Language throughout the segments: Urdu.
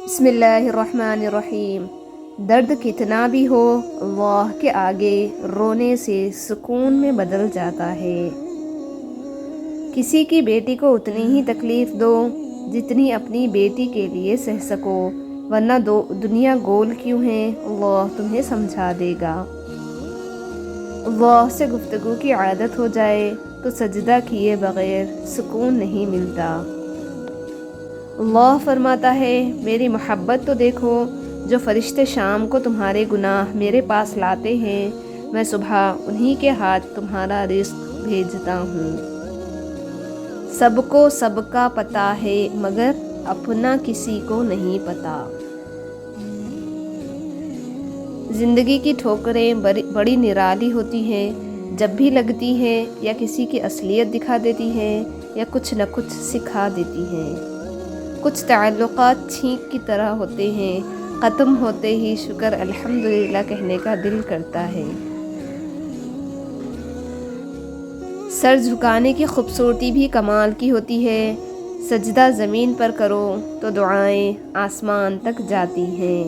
بسم اللہ الرحمن الرحیم۔ درد کتنا بھی ہو اللہ کے آگے رونے سے سکون میں بدل جاتا ہے۔ کسی کی بیٹی کو اتنی ہی تکلیف دو جتنی اپنی بیٹی کے لیے سہ سکو، ورنہ دنیا گول کیوں ہے، اللہ تمہیں سمجھا دے گا۔ اللہ سے گفتگو کی عادت ہو جائے تو سجدہ کیے بغیر سکون نہیں ملتا۔ اللہ فرماتا ہے میری محبت تو دیکھو، جو فرشتے شام کو تمہارے گناہ میرے پاس لاتے ہیں، میں صبح انہی کے ہاتھ تمہارا رزق بھیجتا ہوں۔ سب کو سب کا پتہ ہے مگر اپنا کسی کو نہیں پتہ۔ زندگی کی ٹھوکریں بڑی نرالی ہوتی ہیں، جب بھی لگتی ہیں یا کسی کی اصلیت دکھا دیتی ہیں یا کچھ نہ کچھ سکھا دیتی ہیں۔ کچھ تعلقات چھینک کی طرح ہوتے ہیں، ختم ہوتے ہی شکر الحمدللہ کہنے کا دل کرتا ہے۔ سر جھکانے کی خوبصورتی بھی کمال کی ہوتی ہے، سجدہ زمین پر کرو تو دعائیں آسمان تک جاتی ہیں۔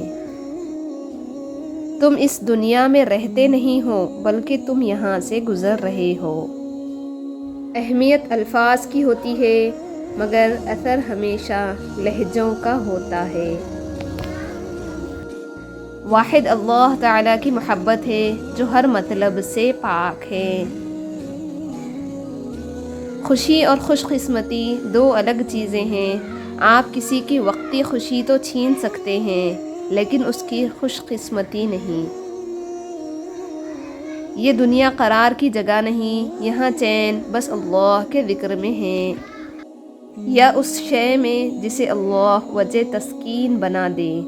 تم اس دنیا میں رہتے نہیں ہو بلکہ تم یہاں سے گزر رہے ہو۔ اہمیت الفاظ کی ہوتی ہے مگر اثر ہمیشہ لہجوں کا ہوتا ہے۔ واحد اللہ تعالیٰ کی محبت ہے جو ہر مطلب سے پاک ہے۔ خوشی اور خوش قسمتی دو الگ چیزیں ہیں۔ آپ کسی کی وقتی خوشی تو چھین سکتے ہیں لیکن اس کی خوش قسمتی نہیں۔ یہ دنیا قرار کی جگہ نہیں، یہاں چین بس اللہ کے ذکر میں ہے، یا اس شے میں جسے اللہ وجہ تسکین بنا دے۔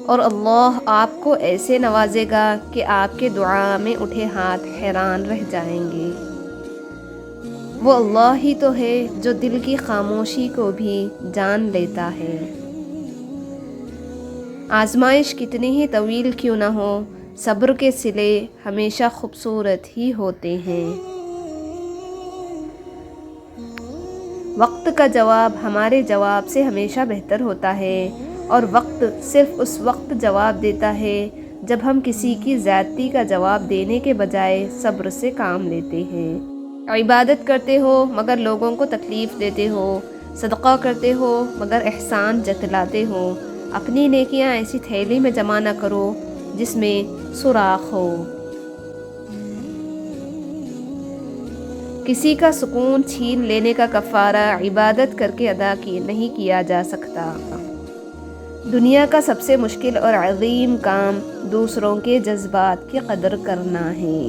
اور اللہ آپ کو ایسے نوازے گا کہ آپ کے دعا میں اٹھے ہاتھ حیران رہ جائیں گے۔ وہ اللہ ہی تو ہے جو دل کی خاموشی کو بھی جان لیتا ہے۔ آزمائش کتنی ہی طویل کیوں نہ ہو، صبر کے صلے ہمیشہ خوبصورت ہی ہوتے ہیں۔ وقت کا جواب ہمارے جواب سے ہمیشہ بہتر ہوتا ہے، اور وقت صرف اس وقت جواب دیتا ہے جب ہم کسی کی زیادتی کا جواب دینے کے بجائے صبر سے کام لیتے ہیں۔ عبادت کرتے ہو مگر لوگوں کو تکلیف دیتے ہو، صدقہ کرتے ہو مگر احسان جتلاتے ہو، اپنی نیکیاں ایسی تھیلی میں جمع نہ کرو جس میں سوراخ ہو۔ کسی کا سکون چھین لینے کا کفارہ عبادت کر کے ادا نہیں کیا جا سکتا۔ دنیا کا سب سے مشکل اور عظیم کام دوسروں کے جذبات کی قدر کرنا ہے۔